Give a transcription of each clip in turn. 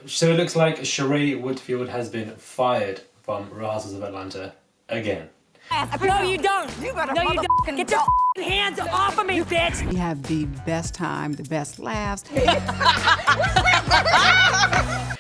So it looks like Sheree Whitfield has been fired from Real Housewives of Atlanta again. No, you don't. You better No, you don't. Get your hands off of me, bitch. We have the best time, the best laughs.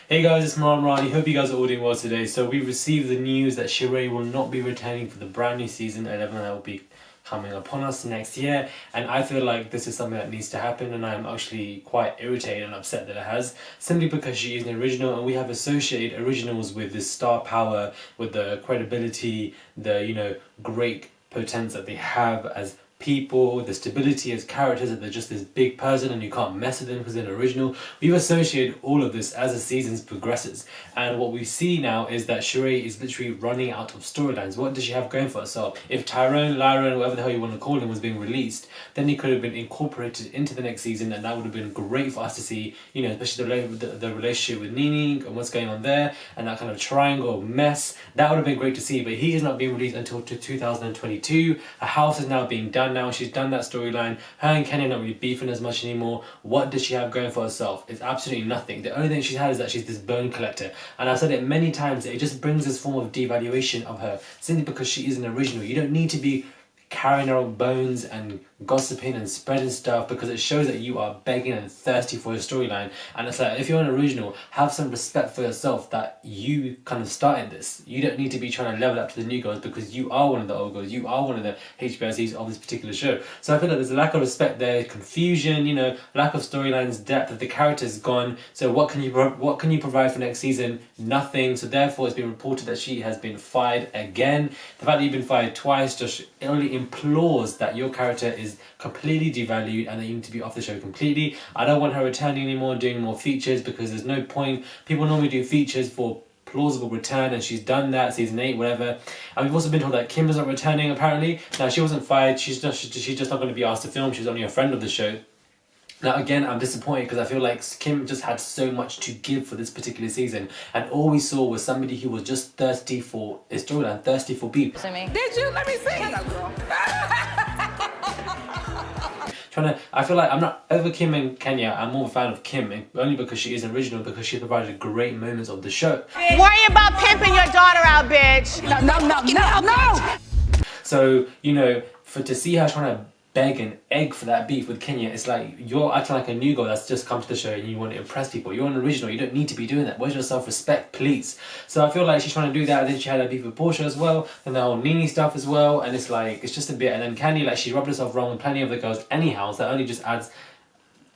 Hey guys, it's Ronnie. Hope you guys are all doing well today. So we received the news that Sheree will not be returning for the brand new season 11 that will be coming upon us next year, and I feel like this is something that needs to happen, and I'm actually quite irritated and upset that it has, simply because she is an original and we have associated originals with the star power, with the credibility, the great potential that they have as people, the stability as characters, that they're just this big person and you can't mess with them because they're an original. We've associated all of this as the seasons progresses, and what we see now is that Sheree is literally running out of storylines. What does she have going for herself? If Tyrone, Lyron, whatever the hell you want to call him, was being released, then he could have been incorporated into the next season, and that would have been great for us to see, especially the relationship with Nene and what's going on there, and that kind of triangle mess. That would have been great to see, but he is not being released until 2022. Her house is now being done now. She's done that storyline. Her and Kenny are not really beefing as much anymore. What does she have going for herself? It's absolutely nothing. The only thing she's had is that she's this bone collector, and I've said it many times, it just brings this form of devaluation of her simply because she is an original. You don't need to be carrying her own bones and gossiping and spreading stuff, because it shows that you are begging and thirsty for a storyline. And it's like, if you're an original, have some respect for yourself that you kind of started this. You don't need to be trying to level up to the new girls, because you are one of the old girls, you are one of the HBICs of this particular show. So I feel like there's a lack of respect there, confusion, lack of storylines, depth, that the character's gone. So what can you provide for next season? Nothing. So therefore it's been reported that she has been fired again. The fact that you've been fired twice just only implores that your character is completely devalued and that you need to be off the show completely. I don't want her returning anymore, doing more features, because there's no point. People normally do features for plausible return, and she's done that, season 8, whatever. And we've also been told that Kim is not returning apparently. Now, she wasn't fired, she's just not going to be asked to film. She's only a friend of the show. Now again, I'm disappointed because I feel like Kim just had so much to give for this particular season, and all we saw was somebody who was just thirsty for a storyline, thirsty for beef. Did you? Let me see. Shut up, girl. I feel like I'm not over Kim and Kenya. I'm more of a fan of Kim, only because she is original, because she provided great moments of the show. Worry about pimping your daughter out, bitch. No. So, to see her trying to beg and egg for that beef with Kenya, it's like you're acting like a new girl that's just come to the show and you want to impress people. You're an original, you don't need to be doing that. Where's your self-respect, please? So I feel like she's trying to do that, and then she had a beef with Portia as well, and the whole Nene stuff as well, and it's like, it's just a bit. And then Candy, like, she rubbed herself wrong with plenty of the girls anyhow, so that only just adds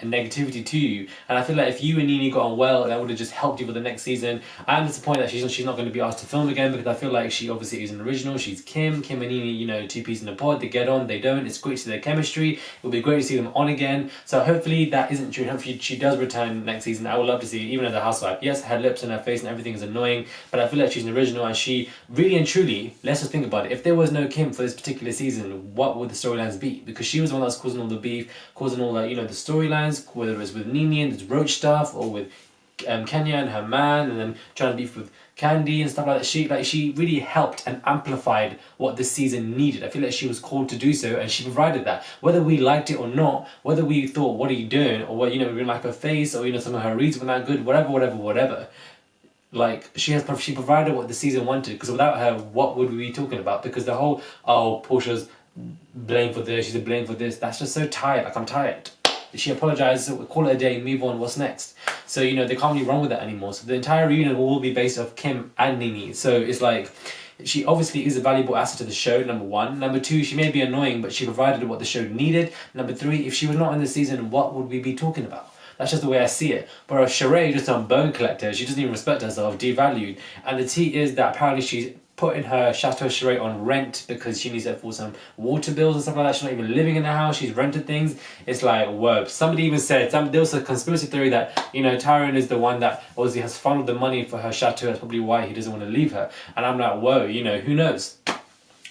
negativity to you. And I feel like if you and Nene got on well, that would have just helped you for the next season. I'm disappointed that she's not going to be asked to film again, because I feel like she obviously is an original. She's Kim and Nene, two peas in a pod. They get on, they don't. It's great to see their chemistry. It would be great to see them on again. So hopefully that isn't true. Hopefully she does return next season. I would love to see, even as a housewife. Yes, her lips and her face and everything is annoying, but I feel like she's an original, and she really and truly, let's just think about it. If there was no Kim for this particular season, what would the storylines be? Because she was the one that was causing all the beef, causing all the, the storylines, whether it was with Nene and this roach stuff, or with Kenya and her man, and then trying to beef with Candy and stuff like that. She really helped and amplified what this season needed. I feel like she was called to do so, and she provided that. Whether we liked it or not, whether we thought, what are you doing, or what, we didn't like her face, or some of her reads were not good, whatever. Like, she provided what the season wanted, because without her, what would we be talking about? Because the whole, Portia's blamed for this, she's to blame for this, that's just so tired. Like, I'm tired. She apologized, call it a day, move on, what's next? So, they can't really run with that anymore. So the entire reunion will be based off Kim and Nene. So it's like, she obviously is a valuable asset to the show, number one. Number two, she may be annoying, but she provided what the show needed. Number three, if she was not in the season, what would we be talking about? That's just the way I see it. Whereas Sheree, just on bone collector, she doesn't even respect herself, devalued. And the tea is that apparently she's putting her Chateau Sheree on rent because she needs to afford some water bills and stuff like that. She's not even living in the house, she's rented things. It's like, whoa. Somebody even said, there was a conspiracy theory that, Tyrone is the one that obviously has funneled the money for her chateau. That's probably why he doesn't want to leave her. And I'm like, whoa, who knows?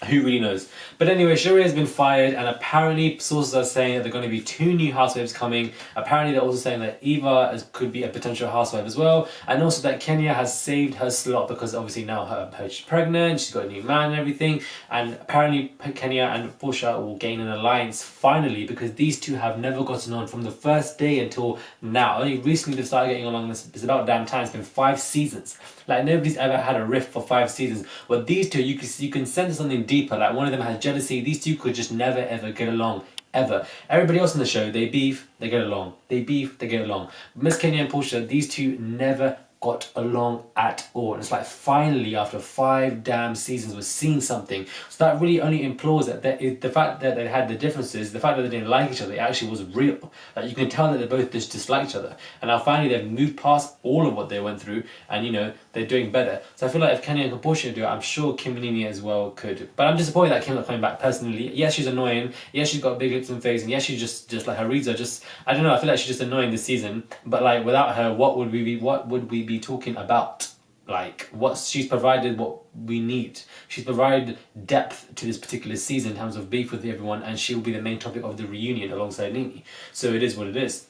Who really knows? But anyway, Sheree has been fired, and apparently sources are saying that there are going to be 2 new housewives coming. Apparently they're also saying that Eva could be a potential housewife as well, and also that Kenya has saved her slot because obviously now she's pregnant, she's got a new man and everything, and apparently Kenya and Portia will gain an alliance finally, because these two have never gotten on from the first day until now. Only recently they've started getting along. It's about damn time. It's been 5 seasons. Like, nobody's ever had a rift for 5 seasons. But these two, you can sense something deeper. Like, one of them has jealousy. These two could just never ever get along. Ever. Everybody else on the show, they beef, they get along. They beef, they get along. Miss Kenya and Portia, these two never got along at all. And it's like, finally, after 5 damn seasons, we're seeing something. So that really only implores that the fact that they had the differences, the fact that they didn't like each other, it actually was real. Like, you can tell that they both just dislike each other. And now finally they've moved past all of what they went through, and you know, they're doing better. So I feel like if Kenya and Portia do it, I'm sure Kim and Nene as well could. But I'm disappointed that Kim's not coming back personally. Yes, she's annoying. Yes, she's got big lips and face, and yes, she's just like, her reads are just, I don't know, I feel like she's just annoying this season. But like, without her, what would we be talking about? Like, she's provided what we need. She's provided depth to this particular season in terms of beef with everyone, and she will be the main topic of the reunion alongside Nene. So it is what it is.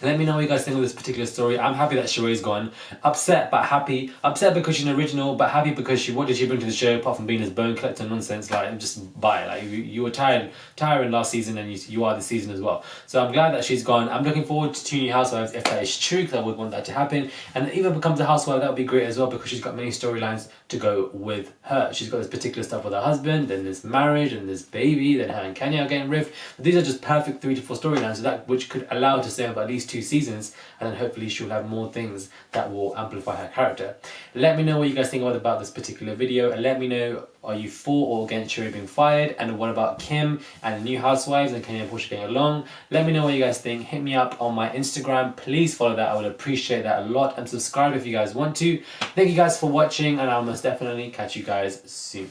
Let me know what you guys think of this particular story. I'm happy that Sheree's gone. Upset but happy. Upset because she's an original, but happy because what did she bring to the show apart from being this bone collector nonsense? Like, just bye. Like, you were tiring last season, and you are this season as well. So I'm glad that she's gone. I'm looking forward to 2 new housewives if that is true, because I would want that to happen. And if Eva becomes a housewife, that would be great as well, because she's got many storylines to go with her. She's got this particular stuff with her husband, then this marriage, and this baby, then her and Kenya are getting rift. But these are just perfect 3 to 4 storylines, so that which could allow her to stay for at least 2 seasons, and then hopefully she'll have more things that will amplify her character. Let me know what you guys think about this particular video, and let me know, are you for or against Sheree being fired, and what about Kim and the new housewives and Kenya and Portia getting along? Let me know what you guys think. Hit me up on my Instagram. Please follow that. I would appreciate that a lot, and subscribe if you guys want to. Thank you guys for watching, and I'll most definitely catch you guys soon.